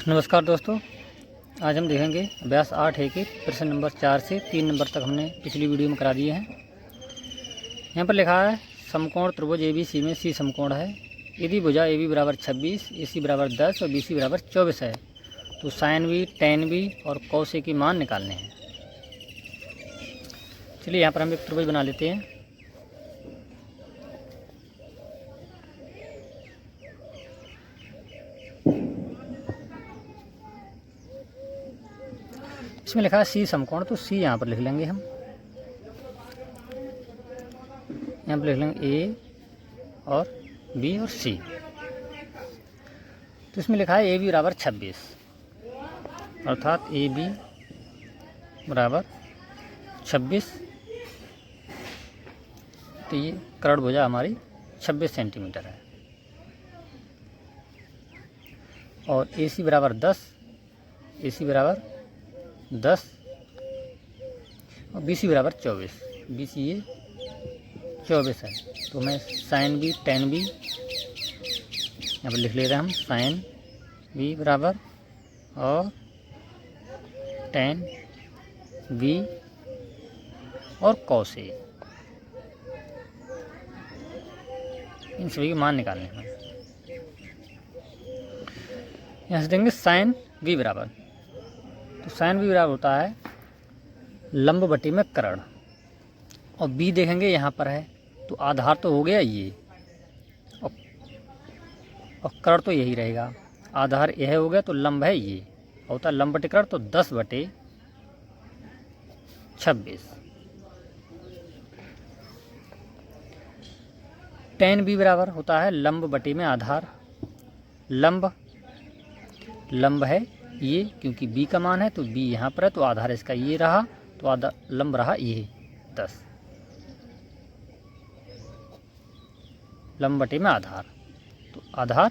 नमस्कार दोस्तों, आज हम देखेंगे अभ्यास 8 के प्रश्न नंबर 4 से 3 नंबर तक हमने पिछली वीडियो में करा दिए हैं। यहाँ पर लिखा है समकोण त्रिभुज ABC में C समकोण है। यदि भुजा AB बराबर 26, AC बराबर 10 और BC बराबर 24 है तो साइन B, tan B और cos A की मान निकालने हैं। चलिए यहाँ पर हम एक त्रिभुज बना लेते हैं। इसमें लिखा है C समकोण, तो C यहाँ पर लिख लेंगे हम। यहाँ पर लिख लेंगे A और B और C। तो इसमें लिखा है AB बराबर 26, अर्थात AB बराबर 26। तो ये कर्ण भुजा हमारी 26 सेंटीमीटर है। और AC बराबर 10, AC बराबर 10 और BC बराबर 24, BC ये 24 है। तो मैं साइन B, tan B यहाँ पर लिख ले रहे हैं हम। साइन B बराबर और tan B और cos A, इन सभी के मान निकालने हैं। यहाँ से देंगे साइन B बराबर, तो साइन B बराबर होता है लंब बटी में कर्ण, और B देखेंगे यहाँ पर है तो आधार तो हो गया ये, और कर्ण तो यही रहेगा। आधार यह हो गया तो लंब है ये, होता है लंब बटे कर्ण, तो 10 बटे 26। tan B बराबर होता है लंब बटे में आधार। लंब है ये, क्योंकि B का मान है तो B यहाँ पर है, तो आधार इसका ये रहा, तो आधार लंब रहा ये 10, लंब बटे में आधार, तो आधार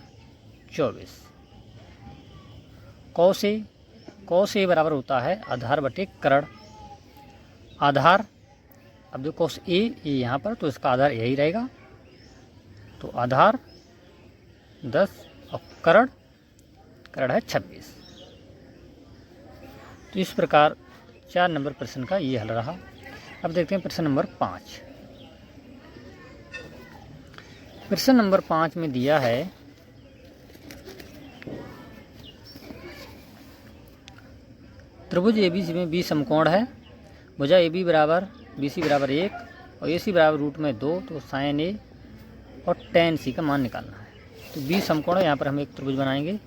24। cos A बराबर होता है आधार बटे कर्ण। आधार, अब जो cos A ये यहाँ पर, तो इसका आधार यही रहेगा, तो आधार 10 और कर्ण है 26। तो इस प्रकार 4 नंबर प्रश्न का ये हल रहा। अब देखते हैं प्रश्न नंबर 5। प्रश्न नंबर 5 में दिया है त्रिभुज ABC में B समकोण है। भुजा AB बराबर BC बराबर 1 और AC बराबर √2, तो साइन A और tan C का मान निकालना है। तो B समकोण है, यहाँ पर हम एक त्रिभुज बनाएंगे।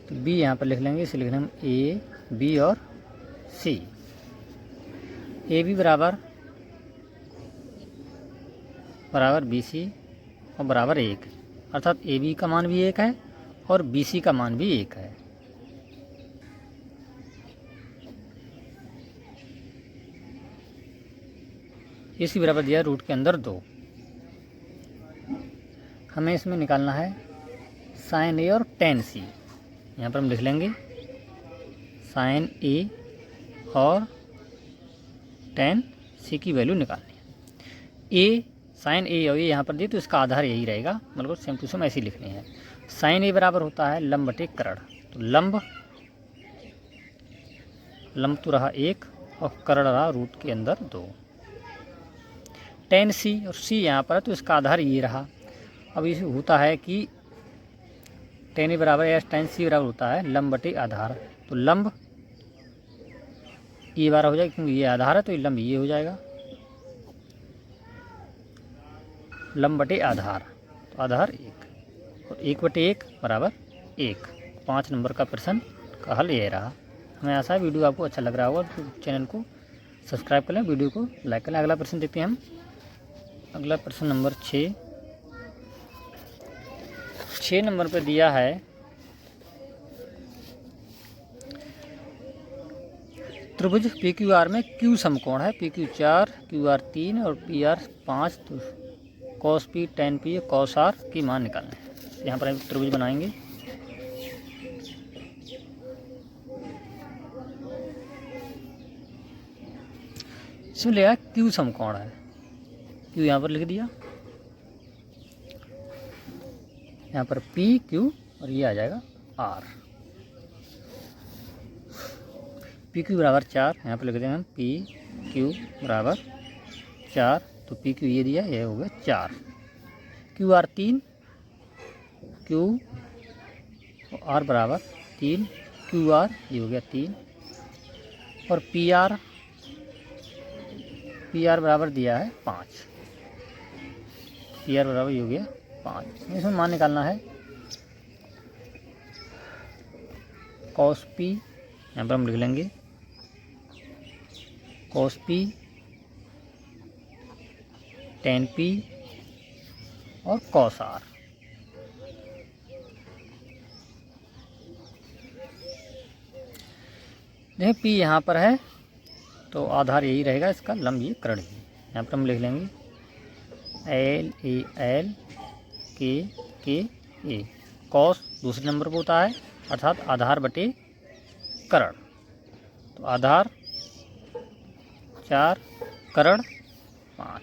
तो B यहाँ पर लिख लेंगे, इसे लिख लेंगे A, B और C। AB बराबर BC और बराबर 1, अर्थात AB का मान भी 1 है और BC का मान भी 1 है। AC बराबर दिया रूट के अंदर 2। हमें इसमें निकालना है साइन A और tan C। यहाँ पर हम लिख लेंगे साइन A और tan C की वैल्यू निकालनी है। साइन A और ये यहाँ पर दी, तो इसका आधार यही रहेगा, मतलब सेम टू सेम ऐसे ही लिखनी है। साइन A बराबर होता है लंब बटे कर्ण, तो लंब तो रहा 1 और कर्ण रहा रूट के अंदर 2। tan C और C यहाँ पर है, तो इसका आधार ये रहा। अब इसे होता है कि tan A बराबर या tan C बराबर होता है लंब बटे आधार, तो लंब ये बार हो जाएगा, क्योंकि ये आधार है तो ये लंब ये हो जाएगा, लंब बटे आधार, तो आधार 1 और 1 बटे 1 बराबर 1। 5 नंबर का प्रश्न का हल ये रहा। हमें आशा है वीडियो आपको अच्छा लग रहा होगा, तो चैनल को सब्सक्राइब कर लें, वीडियो को लाइक कर लें। अगला प्रश्न देखते हैं हम। अगला प्रश्न नंबर 6 नंबर पर दिया है त्रिभुज PQR में Q समकोण है। PQ 4, QR 3 और PR 5, तो cos P, tan P, cos R की मान निकालना है। यहाँ पर हम त्रिभुज बनाएंगे। इसमें लिया क्यू समकोण है, क्यू यहाँ पर लिख दिया, यहाँ पर पी क्यू और ये आ जाएगा आर। पी क्यू बराबर 4, यहाँ पर लिख देंगे हम पी क्यू बराबर 4, तो पी क्यू ये दिया, ये हो गया 4। क्यू आर 3, क्यू आर बराबर 3, क्यू आर ये हो गया 3, और पी आर बराबर दिया है 5, पी आर बराबर ये हो गया 5। इसमें मान निकालना है कॉस पी, यहाँ पर हम लिख लेंगे कॉस पी, टेन पी और कॉस आर। देखिए पी यहाँ पर है तो आधार यही रहेगा, इसका लंब ये कर्ण ही। यहाँ पर हम लिख लेंगे एल ए एल के ए। कॉस दूसरे नंबर पर होता है, अर्थात आधार बटे कर्ण। तो आधार 4, कर्ण 5।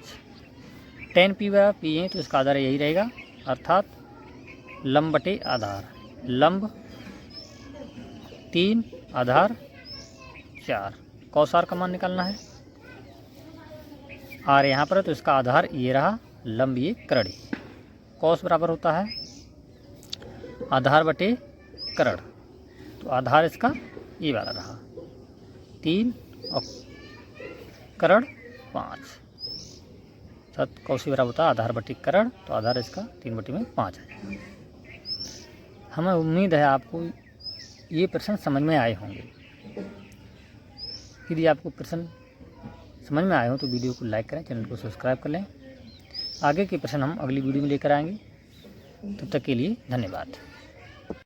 टेन पी बराबर पी है तो इसका आधार यही रहेगा, अर्थात लंब बटे आधार। लंब 3, आधार 4। कॉस आर का मान निकालना है, आर यहाँ पर है तो इसका आधार ये रहा, लंब ये कर्ण। कॉस बराबर होता है आधार बटे कर्ण, तो आधार इसका ये वाला रहा 3 और कर्ण 5। कौशी बराबर होता है आधार बटे कर्ण, तो आधार इसका 3 बटे में 5 है। हमें उम्मीद है आपको ये प्रश्न समझ में आए होंगे। यदि आपको प्रश्न समझ में आए हो तो वीडियो को लाइक करें, चैनल को सब्सक्राइब कर लें। आगे के प्रश्न हम अगली वीडियो में लेकर आएंगे। तब तक के लिए धन्यवाद।